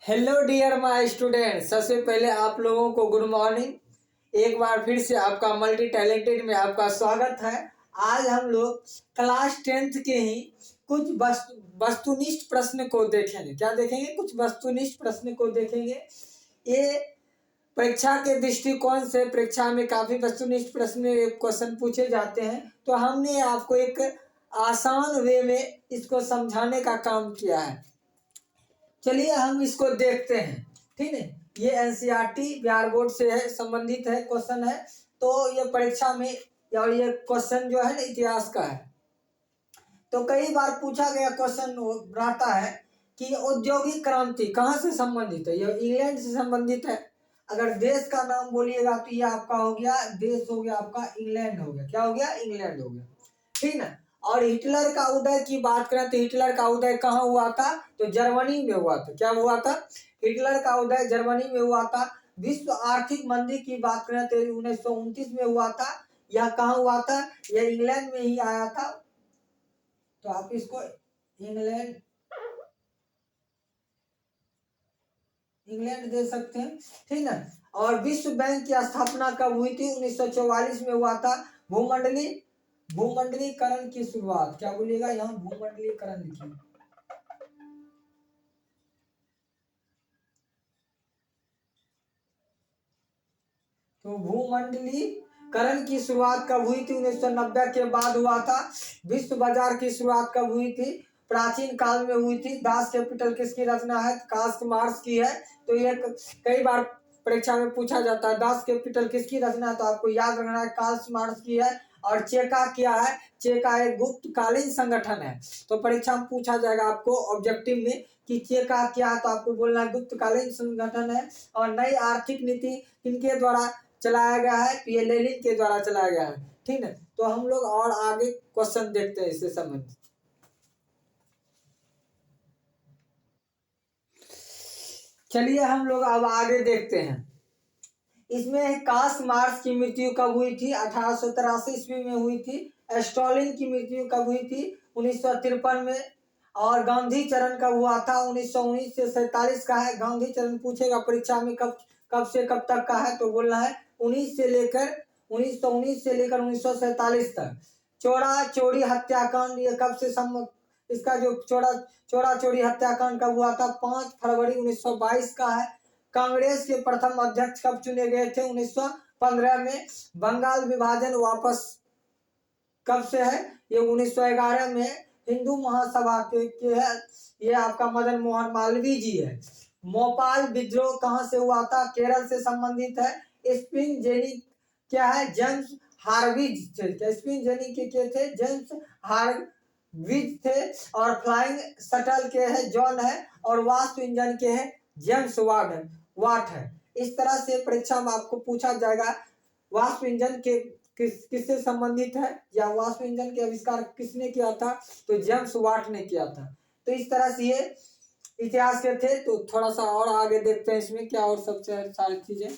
Hello dear my student, सबसे पहले आप लोगों को गुड मॉर्निंग। एक बार फिर से आपका मल्टी टैलेंटेड में आपका स्वागत है। आज हम लोग क्लास 10th के ही कुछ वस्तुनिष्ठ प्रश्न को देखेंगे। क्या देखेंगे? कुछ वस्तुनिष्ठ प्रश्न को देखेंगे। ये परीक्षा के दृष्टिकोण से परीक्षा में काफी वस्तुनिष्ठ प्रश्न क्वेश्चन पूछे जाते हैं, तो हमने आपको एक आसान वे में इसको समझाने का काम किया है। चलिए हम इसको देखते हैं। ठीक है, ये एनसीईआरटी बिहार बोर्ड से है, संबंधित है, क्वेश्चन है। तो ये परीक्षा में और ये क्वेश्चन जो है ना इतिहास का है। तो कई बार पूछा गया क्वेश्चन रहता है कि औद्योगिक क्रांति कहाँ से संबंधित है? ये इंग्लैंड से संबंधित है। अगर देश का नाम बोलिएगा तो ये आपका हो गया, देश हो गया आपका इंग्लैंड हो गया। क्या हो गया? इंग्लैंड हो गया। ठीक ना। और हिटलर का उदय की बात करें तो हिटलर का उदय कहाँ हुआ था? तो जर्मनी में हुआ था। क्या हुआ था? हिटलर का उदय जर्मनी में हुआ था। विश्व आर्थिक मंदी की बात करें तो 1929 में हुआ था। यह कहाँ हुआ था? यह इंग्लैंड में ही आया था। तो आप इसको इंग्लैंड दे सकते हैं। ठीक है। और विश्व बैंक की स्थापना कब हुई थी? 1944 में हुआ था। भूमंडलीकरण की शुरुआत, क्या बोलिएगा यहाँ? भूमंडलीकरण लिखिए। तो भूमंडलीकरण की शुरुआत कब हुई थी? 1990 के बाद हुआ था। विश्व बाजार की शुरुआत कब हुई थी? प्राचीन काल में हुई थी। दास कैपिटल किसकी रचना है? कार्ल मार्क्स की है। तो ये कई बार परीक्षा में पूछा जाता है, दास कैपिटल किसकी रचना है? तो आपको याद रखना है कार्ल मार्क्स की है। और चेका क्या है? चेका एक गुप्तकालीन संगठन है। तो परीक्षा में पूछा जाएगा आपको ऑब्जेक्टिव में कि चेका क्या है, तो आपको बोलना है गुप्तकालीन संगठन है। और नई आर्थिक नीति किनके द्वारा चलाया गया है? तो ये लेनिन के द्वारा चलाया गया है। ठीक है। तो हम लोग और आगे क्वेश्चन देखते हैं इससे संबंधित। चलिए हम लोग अब आगे देखते हैं। इसमें कार्ल मार्क्स की मृत्यु कब हुई थी? 1883 ईस्वी में हुई थी। स्टालिन की मृत्यु कब हुई थी? 1953 में। और गांधी चरण कब हुआ था? 1919 से 47 का है। गांधी चरण पूछेगा परीक्षा में कब से कब तक का है, तो बोलना है 1919 से लेकर 1947 तक। चोरा चोरी हत्याकांड ये कब से इसका जो चोरा चोरी हत्याकांड कब हुआ था? 5 फरवरी 1922 का है। कांग्रेस के प्रथम अध्यक्ष कब चुने गए थे? 1915 में। बंगाल विभाजन वापस कब से है? ये 1911 में। हिंदू महासभा के है ये आपका मदन मोहन मालवीय जी है। मोपाल विद्रोह कहाँ से हुआ था? केरल से संबंधित है। स्पिन जेनी क्या है? जेम्स हार्विज थे। स्पिन जेनी के थे जेम्स हार्विज थे। और फ्लाइंग शटल के है जॉन है। और वास्तु इंजन के है जेम्स वाट है। इस तरह से परीक्षा में आपको पूछा जाएगा वाष्प इंजन के किससे संबंधित है, या वाष्प इंजन के आविष्कार किसने किया था? तो जेम्स वाट ने किया था। तो इस तरह से ये इतिहास के थे। तो थोड़ा सा और आगे देखते हैं इसमें क्या और सबसे सारी चीजें।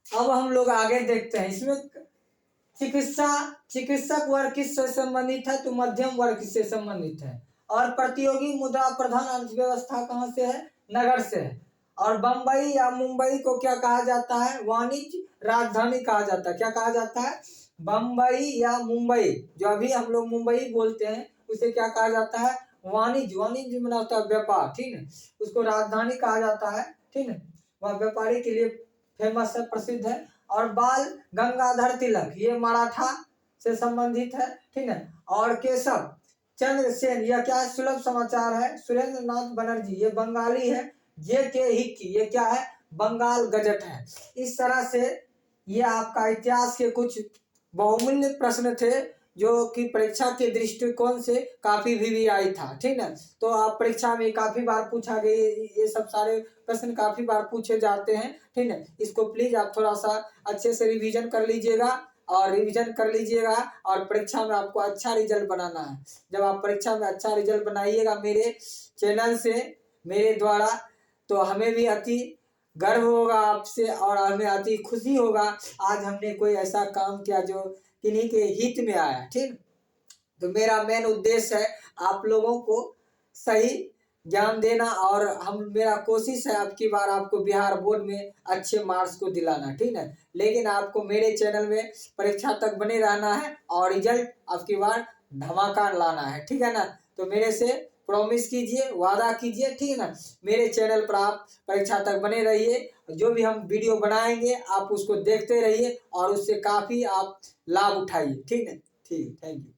अब हम लोग आगे देखते हैं इसमें चिकित्सक वर्ग किससे संबंधित है? तो मध्यम वर्ग से संबंधित है। और प्रतियोगी मुद्रा प्रधान अर्थव्यवस्था कहाँ से है? नगर से है। और बंबई या मुंबई को क्या कहा जाता है? वाणिज्य राजधानी कहा जाता है। क्या कहा जाता है? बंबई या मुंबई, जो अभी हम लोग मुंबई बोलते हैं, उसे क्या कहा जाता है? वाणिज्य में होता है व्यापार। ठीक है, उसको राजधानी कहा जाता है। ठीक है, वह व्यापारी के लिए फेमस है, प्रसिद्ध है। और बाल गंगाधर तिलक ये मराठा से संबंधित है। ठीक है। और केशव चंद्र सेन यह क्या है? सुलभ समाचार है। सुरेंद्र नाथ बनर्जी ये बंगाली है। जे.के. हिक्की ये क्या है? बंगाल गजट है। इस तरह से ये आपका इतिहास के कुछ बहुमूल्य प्रश्न थे जो कि परीक्षा के दृष्टिकोण से काफी वीवीआई था। ठीक है। तो आप परीक्षा में काफी बार पूछा गया, ये सब सारे प्रश्न काफी बार पूछे जाते हैं। ठीक है, इसको प्लीज आप थोड़ा सा अच्छे से रिवीजन कर लीजिएगा और परीक्षा में आपको अच्छा रिजल्ट बनाना है। जब आप परीक्षा में अच्छा रिजल्ट बनाइएगा मेरे चैनल से, मेरे द्वारा, तो हमें भी अति गर्व होगा आपसे और हमें अति खुशी होगा। आज हमने कोई ऐसा काम किया जो किन्हीं के हित में आया। ठीक, तो मेरा मेन उद्देश्य है आप लोगों को सही ज्ञान देना, और मेरा कोशिश है अब की बार आपको बिहार बोर्ड में अच्छे मार्क्स को दिलाना, ठीक है। लेकिन आपको मेरे चैनल में परीक्षा तक बने रहना है और रिजल्ट अब की बार धमाका लाना है, ठीक है ना। तो मेरे से प्रॉमिस कीजिए, वादा कीजिए, ठीक है ना। मेरे चैनल पर आप परीक्षा तक बने रहिए, जो भी हम वीडियो बनाएंगे आप उसको देखते रहिए और उससे काफ़ी आप लाभ उठाइए, ठीक है। ठीक, थैंक यू।